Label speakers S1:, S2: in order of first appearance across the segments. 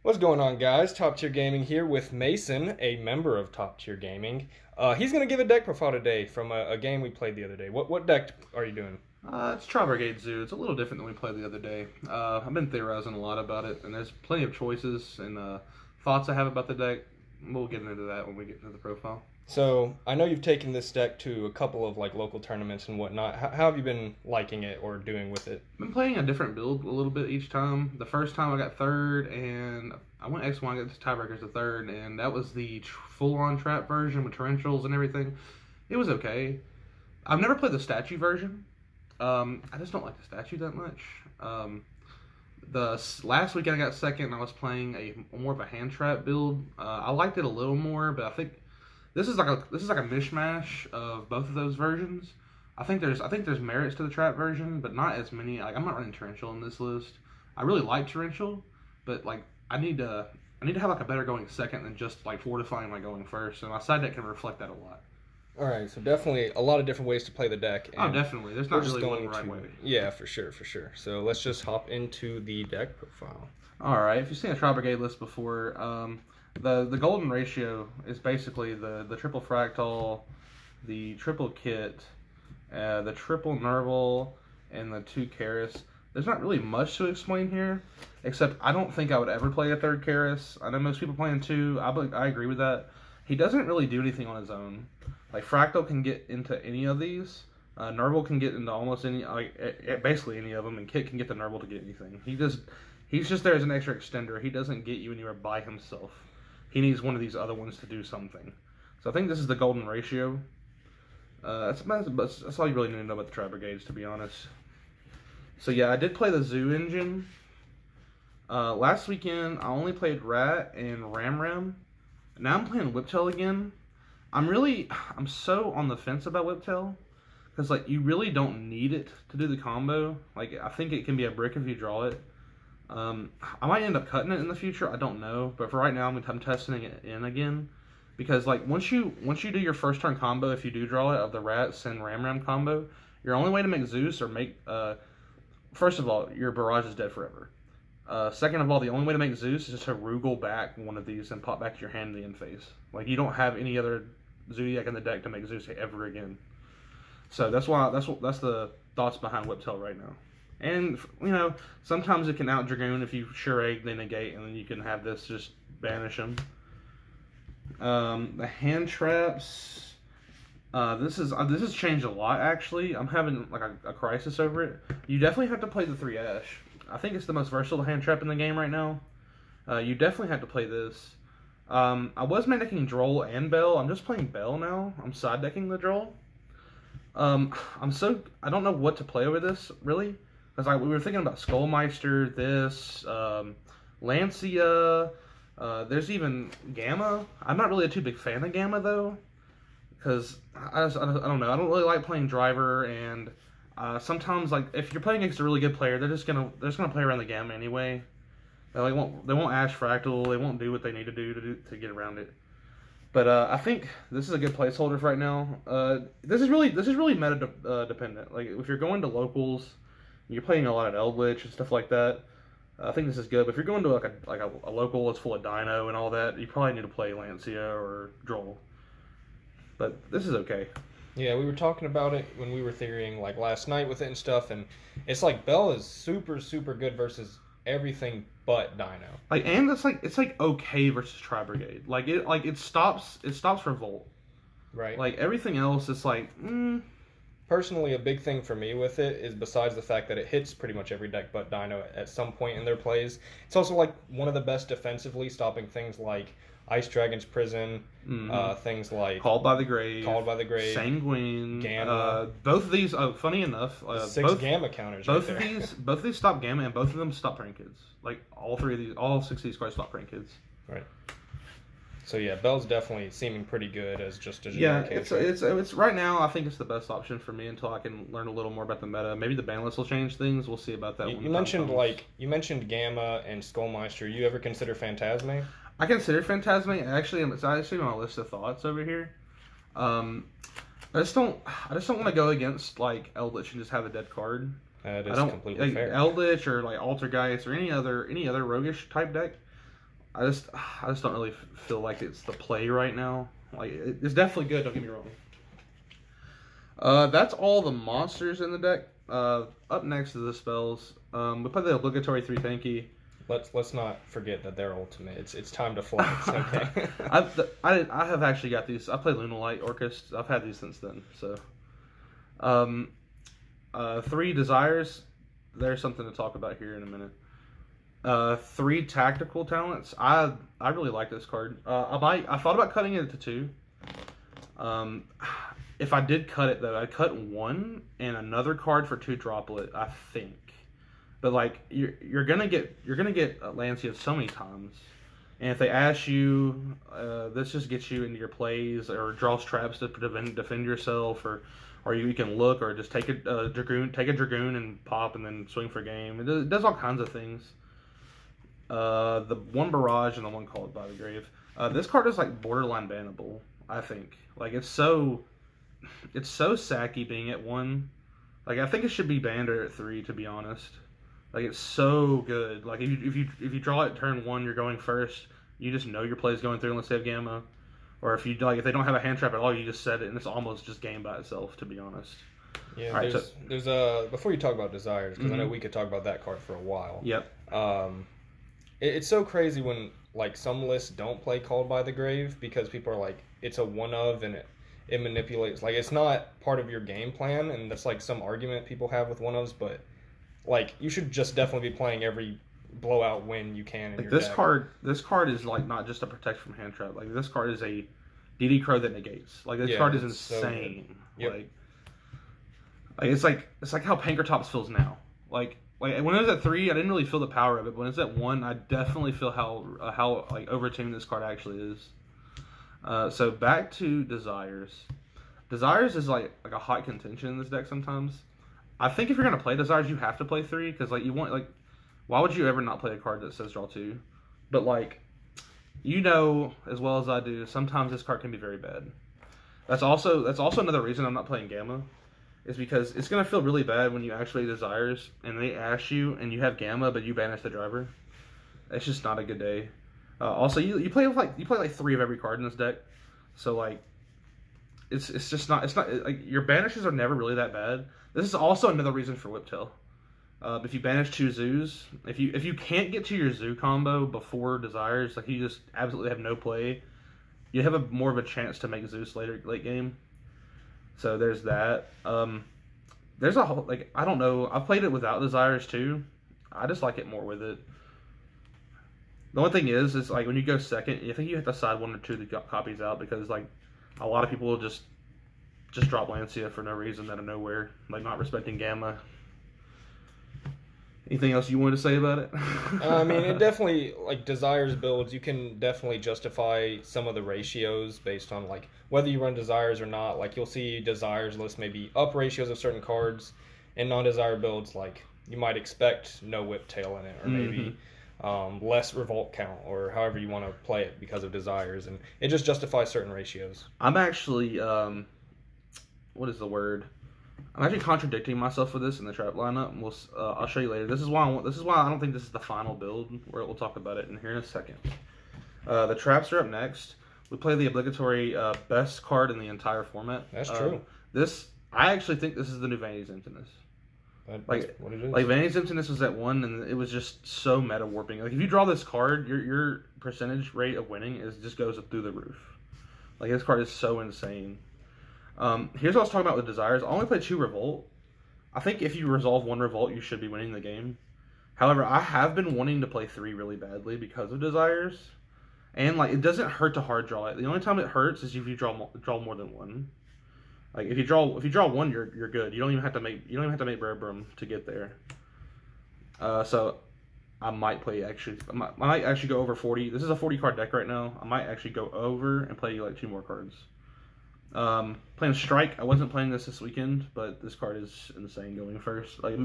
S1: What's going on, guys? Top Tier Gaming here with Mason, a member of Top Tier Gaming. He's going to give a deck profile today from a game we played the other day. What deck are you doing?
S2: It's Tri-Brigade Zoo. It's a little different than we played the other day. I've been theorizing a lot about it, and there's plenty of choices and thoughts I have about the deck. We'll get into that when we get into the profile.
S1: So, I know you've taken this deck to a couple of local tournaments and whatnot. How have you been liking it or doing with it?
S2: I've been playing a different build a little bit each time. The first time I got third, and I went X1, I got the tiebreakers to third, and that was the full-on trap version with torrentials and everything. It was okay. I've never played the statue version. I just don't like the statue that much. The last weekend I got second, and I was playing more of a hand trap build. I liked it a little more, but I think this is like a mishmash of both of those versions. I think there's merits to the trap version, but not as many. I'm not running torrential in this list. I really like torrential, but I need to have a better going second than just fortifying my going first, and my side deck can reflect that a lot.
S1: All right, so definitely a lot of different ways to play the deck.
S2: Oh, definitely. There's not really one right way.
S1: Yeah, for sure. So let's just hop into the deck profile.
S2: All right, if you've seen a Tri-Brigade list before, the golden ratio is basically the triple fractal, the triple kit, the triple Nerval, and the 2 Karis. There's not really much to explain here, except I don't think I would ever play a third Karis. I know most people playing 2. I agree with that. He doesn't really do anything on his own. Fractal can get into any of these. Nerval can get into almost any, basically any of them, and Kit can get the Nerval to get anything. He's just there as an extra extender. He doesn't get you anywhere by himself. He needs one of these other ones to do something. So I think this is the golden ratio. That's all you really need to know about the Tri-Brigades, to be honest. So yeah, I did play the Zoo engine. Last weekend, I only played Rat and Ram. Now I'm playing Whiptail again. I'm so on the fence about Whiptail, because you really don't need it to do the combo. I think it can be a brick if you draw it. I might end up cutting it in the future. I don't know, but for right now, I'm testing it in again, because once you do your first turn combo, if you do draw it of the Rat Sin Ram combo, your only way to make Zeus or make first of all, your barrage is dead forever. Second of all, the only way to make Zeus is just to Rugal back one of these and pop back your hand in the end phase. You don't have any other Zoodiac in the deck to make Zeus ever again. So that's the thoughts behind Whiptail right now. And sometimes it can out Dragoon if you sure egg they negate, and then you can have this just banish them. The hand traps. This has changed a lot actually. I'm having a crisis over it. You definitely have to play the 3 Ash. I think it's the most versatile hand trap in the game right now. You definitely have to play this. I was making Droll and Bell. I'm just playing Bell now. I'm side decking the Droll. I don't know what to play over this really, because we were thinking about Skullmeister, this, Lancia. There's even Gamma. I'm not really a too big fan of Gamma though, because I don't know. I don't really like playing Driver, and sometimes if you're playing against a really good player, they're just gonna play around the Gamma anyway. They won't Ash Fractal. They won't do what they need to do to get around it. But I think this is a good placeholder for right now. This is really meta dependent. If you're going to locals, you're playing a lot of Eldritch and stuff like that, I think this is good. But if you're going to a local that's full of Dino and all that, you probably need to play Lancia or Droll. But this is okay.
S1: Yeah, we were talking about it when we were theorying last night with it and stuff, and it's Bell is super good versus everything but Dino.
S2: And it's okay versus Tri-Brigade. It stops Revolt.
S1: Right.
S2: Everything else is
S1: Personally, a big thing for me with it is, besides the fact that it hits pretty much every deck but Dino at some point in their plays, it's also one of the best defensively, stopping things like Ice Dragon's Prison, things like
S2: Called by the Grave,
S1: Sanguine,
S2: Gamma. Both of these, funny enough,
S1: 6 Gamma counters.
S2: Both of these stop Gamma, and both of them stop Prank Kids. All 6 of these cards stop Prank Kids.
S1: Right. So yeah, Bell's definitely seeming pretty good as just a
S2: generic it's right now. I think it's the best option for me until I can learn a little more about the meta. Maybe the ban list will change things. We'll see about that.
S1: You mentioned Gamma and Skullmeister. You ever consider Phantasme?
S2: I consider Phantasme. It's actually on my list of thoughts over here. I just don't want to go against Eldritch and just have a dead card.
S1: That is completely fair.
S2: Eldritch or Altergeist or any other roguish type deck. I just don't really feel like it's the play right now. Like it's definitely good. Don't get me wrong. That's all the monsters in the deck. Up next is the spells. We play the obligatory 3 tanky.
S1: Let's not forget that they're ultimate. It's time to flex. Okay.
S2: I have actually got these. I play Lunalight Orcust. I've had these since then. So, 3 desires. There's something to talk about here in a minute. 3 tactical talents. I really like this card. I thought about cutting it to 2. If I did cut it though, I'd cut 1 and another card for 2 droplet. I think. But like you're gonna get Lancia so many times, and if they ask you, this just gets you into your plays or draws traps to defend yourself, or you can look or just take a dragoon and pop and then swing for game. It does all kinds of things. The 1 barrage and the 1 called by the grave. This card is like borderline bannable. I think like it's so sacky being at 1. Like I think it should be banned or at 3 to be honest. Like it's so good. Like if you draw it turn 1, you're going first. You just know your play is going through unless they have gamma, or if they don't have a hand trap at all, you just set it and it's almost just game by itself. To be honest.
S1: Yeah. Right, there's before you talk about desires, because I know we could talk about that card for a while.
S2: Yep.
S1: It's so crazy when like some lists don't play Called by the Grave because people are like it's a one of and it manipulates, like it's not part of your game plan, and that's like some argument people have with one ofs, but. Like, you should just definitely be playing every blowout win you can in your
S2: this
S1: deck.
S2: This card is, like, not just a protection from hand trap. Like, this card is a DD Crow that negates. Like, this card is insane. So yep. It's like how Pankratops feels now. Like, when it was at 3, I didn't really feel the power of it, but when it's at 1, I definitely feel how like, overtuned this card actually is. So, back to Desires. Desires is, like a hot contention in this deck sometimes. I think if you're going to play Desires, you have to play 3, because, like, you want, like, why would you ever not play a card that says draw 2? But, like, you know as well as I do, sometimes this card can be very bad. That's also another reason I'm not playing Gamma, is because it's going to feel really bad when you actually Desires, and they ash you, and you have Gamma, but you banish the driver. It's just not a good day. Also, you play like 3 of every card in this deck, so, like, it's like, your banishes are never really that bad. This is also another reason for Whiptail. If you banish 2 zoos, if you can't get to your zoo combo before Desires, like you just absolutely have no play, you have more of a chance to make Zeus late game. So there's that. There's a whole, like, I don't know. I've played it without Desires too. I just like it more with it. The only thing is like when you go second, I think you have to side 1 or 2 of the copies out, because like a lot of people will just drop Lancia for no reason out of nowhere, like not respecting Gamma. Anything else you wanted to say about it?
S1: I mean, it definitely, like, Desires builds, you can definitely justify some of the ratios based on, like, whether you run Desires or not. Like, you'll see Desires lists maybe up ratios of certain cards, and non-Desire builds, like, you might expect no Whiptail in it, or maybe less Revolt count, or however you want to play it because of Desires, and it just justifies certain ratios.
S2: I'm actually, what is the word? I'm actually contradicting myself with this in the trap lineup. And I'll show you later. This is why I don't think this is the final build. We'll talk about it in here in a second. The traps are up next. We play the obligatory best card in the entire format.
S1: That's true.
S2: I actually think this is the new Vanity's Emptiness.
S1: That's what it is.
S2: Like Vanity's Emptiness was at 1, and it was just so meta warping. Like if you draw this card, your percentage rate of winning just goes through the roof. Like this card is so insane. Here's what I was talking about with Desires. I only played 2 Revolt. I think if you resolve 1 Revolt, you should be winning the game. However, I have been wanting to play 3 really badly because of Desires. And, like, it doesn't hurt to hard draw it. The only time it hurts is if you draw more than 1. Like, if you draw 1, you're good. You don't even have to make Berbrum to get there. So I might actually go over 40. This is a 40 card deck right now. I might actually go over and play like 2 more cards. Playing Strike. I wasn't playing this weekend, but this card is insane going first. Like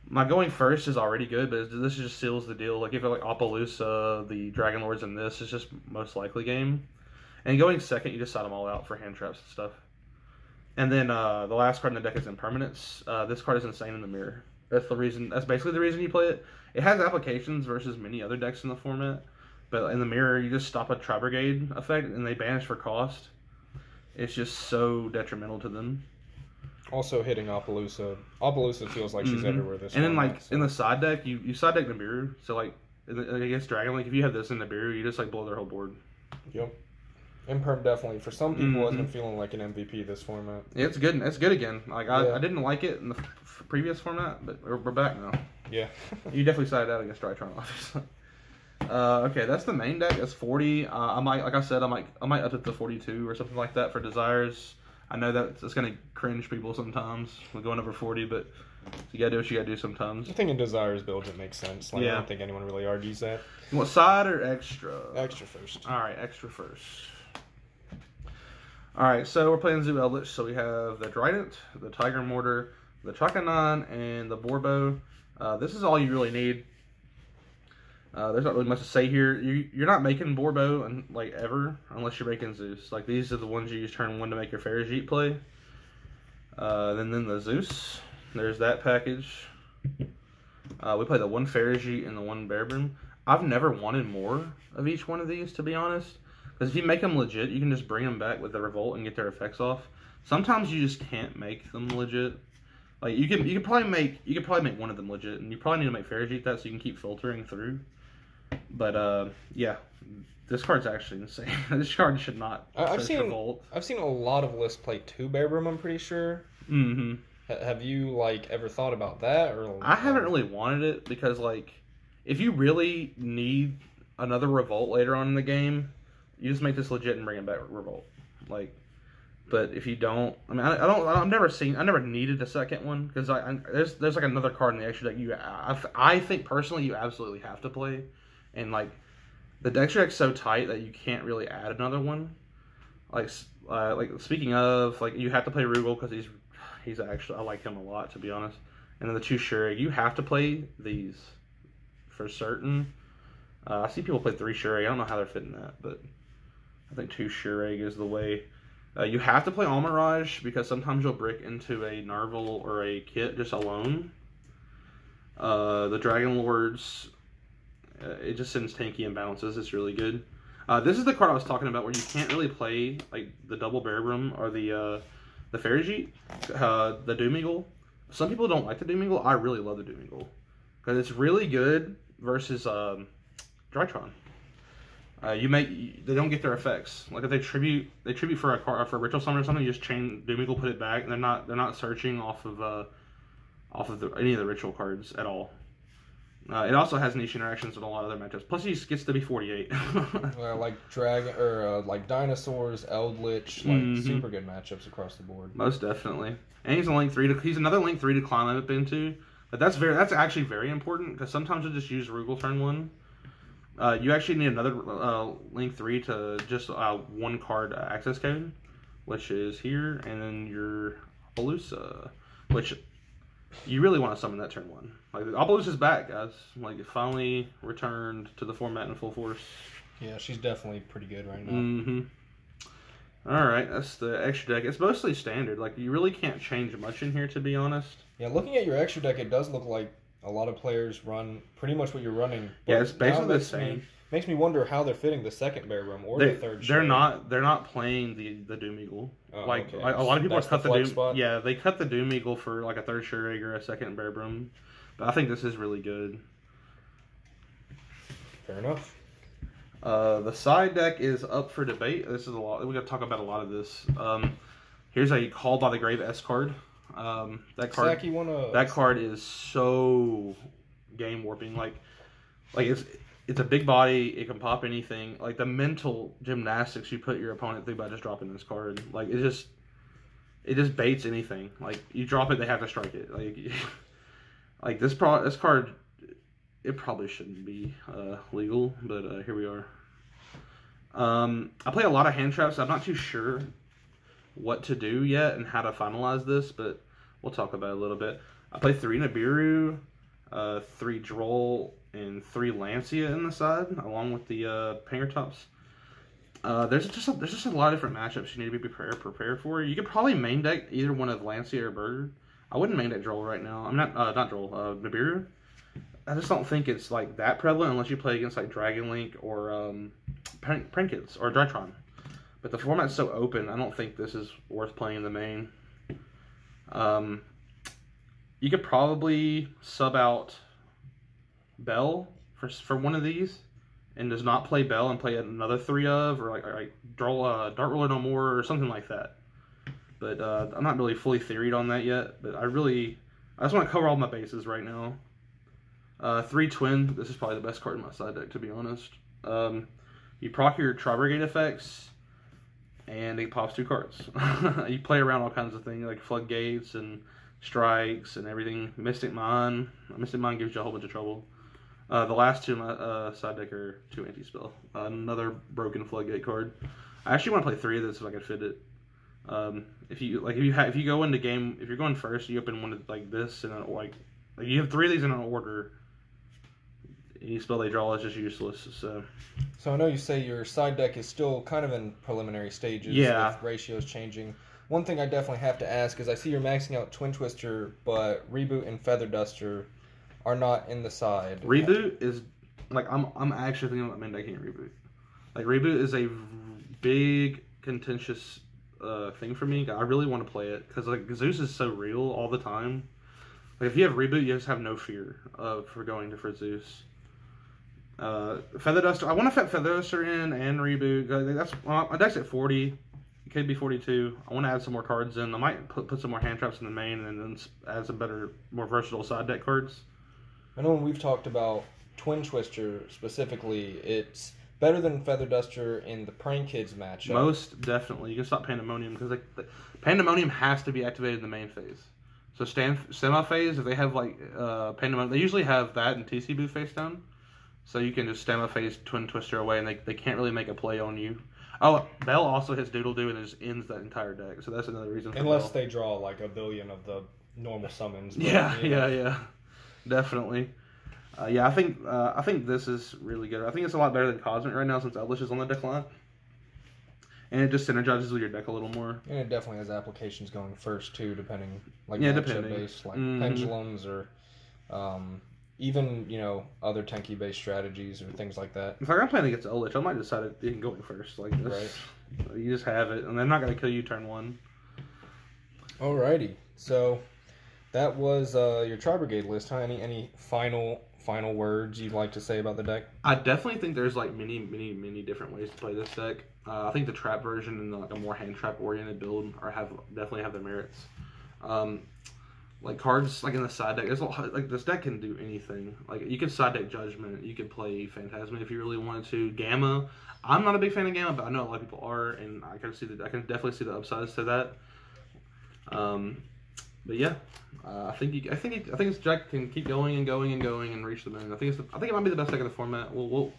S2: my going first is already good, but this just seals the deal. Like if I like Appaloosa, the Dragon Lords, and this is just most likely game. And going second, you just side them all out for hand traps and stuff. And then the last card in the deck is Impermanence. This card is insane in the mirror. That's basically the reason you play it. It has applications versus many other decks in the format, But in the mirror, you just stop a Tri-Brigade effect, and they banish for cost. It's just so detrimental to them.
S1: Also hitting Appaloosa. Appaloosa feels like she's everywhere this
S2: And then,
S1: format,
S2: like, in the side deck, you side deck Nibiru. So, like, against Dragon Link, if you have this in Nibiru, you just, like, blow their whole board.
S1: Yep. Imperm definitely, for some people, has been feeling like an MVP this format.
S2: Yeah, it's good. It's good again. Like, I didn't like it in the previous format, but we're back now.
S1: Yeah.
S2: You definitely sided out against Drytron, obviously. Okay, that's the main deck. It's 40. I might, like I said, I might up it to 42 or something like that for Desires. I know that it's gonna cringe people sometimes with going over 40, but you gotta do what you gotta do sometimes.
S1: I think in Desires builds it makes sense. Like, I don't think anyone really argues that.
S2: You want side or extra?
S1: Extra first.
S2: All right, extra first. All right, so we're playing Zoo Eldritch. So we have the Trident, the Tiger Mortar, the Trakanon, and the Borbo. This is all you really need. There's not really much to say here. You're not making Borbo and like ever unless you're making Zeus. Like these are the ones you use turn 1 to make your Farajit play. Then the Zeus. There's that package. We play the 1 Farajit and the 1 Bearbroom. I've never wanted more of each one of these, to be honest. Because if you make them legit, you can just bring them back with the Revolt and get their effects off. Sometimes you just can't make them legit. Like you could probably make one of them legit, and you probably need to make Farajit that so you can keep filtering through. But yeah, this card's actually insane. This card should not.
S1: I've seen
S2: Revolt.
S1: I've seen a lot of lists play 2 Bearbroom, I'm pretty sure.
S2: Mm-hmm.
S1: Have you like ever thought about that, or?
S2: I haven't really wanted it because like, if you really need another Revolt later on in the game, you just make this legit and bring it back Revolt. Like, but if you don't, I mean, I never needed a second one because there's like another card in the extra deck I think personally you absolutely have to play, and like the extra deck's so tight that you can't really add another one. Like speaking of, like you have to play Rugal because he's actually, I like him a lot, to be honest. And then the 2 Shureg, you have to play these for certain. I see people play 3 Shureg. I don't know how they're fitting that, but I think 2 Shureg is the way. You have to play Almirage because sometimes you'll brick into a Narvel or a Kit just alone. The Dragon Lords, it just sends tanky imbalances. It's really good. This is the card I was talking about where you can't really play like the double Bearbroom or the Farajit, the Doomeagle. Some people don't like the Doomeagle. I really love the Doomeagle because it's really good versus Drytron. They don't get their effects. Like if they tribute for a ritual summon or something, you just chain Doomeagle, put it back, and they're not searching off of any of the ritual cards at all. It also has niche interactions with a lot of other matchups. Plus, he gets to be 48.
S1: Like dragon or like dinosaurs, Eldritch, like super good matchups across the board.
S2: Most definitely. And he's a link 3 he's another link 3 to climb up into. But that's actually very important because sometimes you'll just use Rugal turn 1. You actually need another link 3 to just 1 card access code, which is here, and then your Appaloosa, which you really want to summon that turn 1. Like Appaloosa's back, guys. Like it finally returned to the format in full force.
S1: Yeah, she's definitely pretty good right now.
S2: Mm-hmm. All right, that's the extra deck. It's mostly standard. Like you really can't change much in here, to be honest.
S1: Yeah, looking at your extra deck, it does look like a lot of players run pretty much what you're running.
S2: Yeah, it's basically the same.
S1: Makes me wonder how they're fitting the second Bearbroom or the third.
S2: They're not playing the Doomeagle.
S1: Okay.
S2: Like a lot of people cut the Doom.
S1: Spot? Yeah,
S2: they cut the Doomeagle for like a 3rd Shureg or a 2nd Bearbroom. But I think this is really good.
S1: Fair enough.
S2: The side deck is up for debate. This is a lot. We got to talk about a lot of this. Here's a Called by the Grave S card. That card.
S1: Zach,
S2: that card is so game warping. Like it's a big body. It can pop anything. Like the mental gymnastics you put your opponent through by just dropping this card. Like it just baits anything. Like you drop it, they have to strike it. Like this card. It probably shouldn't be legal, but here we are. I play a lot of hand traps. I'm not too sure what to do yet and how to finalize this, but we'll talk about it a little bit. I play 3 Nibiru, 3 Droll, and 3 Lancia in the side, along with the Panger Tops. There's just a lot of different matchups you need to be prepared for. You could probably main deck either one of Lancia or Bird. I wouldn't main deck Droll right now. I'm not Droll, Nibiru. I just don't think it's like that prevalent unless you play against like Dragon Link or Prankets or Drytron. But the format's so open, I don't think this is worth playing in the main. You could probably sub out Bell for one of these, and does not play Bell and play another 3 of, or like Dart Roller No More or something like that. But I'm not really fully theoried on that yet. But I just want to cover all my bases right now. 3 Twin. This is probably the best card in my side deck, to be honest. You proc your Tri-Brigade effects, and it pops 2 cards. You play around all kinds of things like Floodgates and Strikes and everything. Mystic Mine. Mystic Mine gives you a whole bunch of trouble. The last 2 in my side deck are 2 anti-spell. Another broken Floodgate card. I actually want to play 3 of this if I could fit it. If you go into game, if you're going first, you open one like this, and like you have 3 of these in an order. Any spell they draw is just useless. So
S1: I know you say your side deck is still kind of in preliminary stages.
S2: Yeah.
S1: With ratios changing. One thing I definitely have to ask is I see you're maxing out Twin Twister, but Reboot and Feather Duster are not in the side.
S2: Reboot is like I'm actually thinking about main decking Reboot. Like Reboot is a big contentious thing for me. I really want to play it because like Zeus is so real all the time. Like if you have Reboot, you just have no fear for going for Zeus. Feather Duster. I want to fit Feather Duster in and Reboot. That's my deck's at 40. It could be 42. I want to add some more cards in. I might put some more hand traps in the main and then add some better, more versatile side deck cards.
S1: I know when we've talked about Twin Twister specifically, it's better than Feather Duster in the Prank Kids matchup.
S2: Most definitely. You can stop Pandemonium because like Pandemonium has to be activated in the main phase. So semi-phase, if they have like Pandemonium, they usually have that and TC Boo face down. So you can just semi-phase Twin Twister away and they can't really make a play on you. Oh, Bell also hits Doodle Doo and it just ends that entire deck. So that's another reason for
S1: Unless
S2: Bell.
S1: they draw like a billion of the normal summons. But,
S2: Yeah. Definitely. I think this is really good. I think it's a lot better than Cosmic right now since Elvish is on the decline. And it just synergizes with your deck a little more.
S1: And it definitely has applications going first too, depending
S2: depending.
S1: based, like pendulums or even other Tenki based strategies or things like that.
S2: If I'm playing against Elvish, I might decide it going first like this. Right. You just have it, and they're not going to kill you turn 1.
S1: Alrighty, so that was your Tri-Brigade list, huh? Any final words you'd like to say about the deck?
S2: I definitely think there's like many different ways to play this deck. I think the trap version and like a more hand trap oriented build definitely have their merits. Like cards like in the side deck, like this deck can do anything. Like you could side deck Judgment, you could play Phantasma if you really wanted to. Gamma, I'm not a big fan of Gamma, but I know a lot of people are, and I can definitely see the upsides to that. But yeah, I think this deck can keep going and reach the moon. I think it might be the best deck in the format.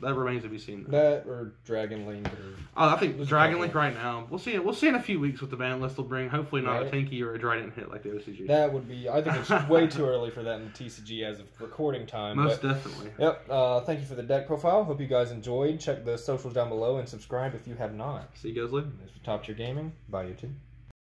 S2: That remains to be seen.
S1: That or Dragon Link or
S2: I think Dragon Link right now. We'll see in a few weeks what the ban list will bring. Hopefully not a Tenki or a Trident hit like the OCG.
S1: That would be. I think it's way too early for that in the TCG as of recording time.
S2: Most definitely.
S1: Yep. Thank you for the deck profile. Hope you guys enjoyed. Check the socials down below and subscribe if you have not.
S2: See you guys later.
S1: This was Top Tier Gaming. Bye, YouTube.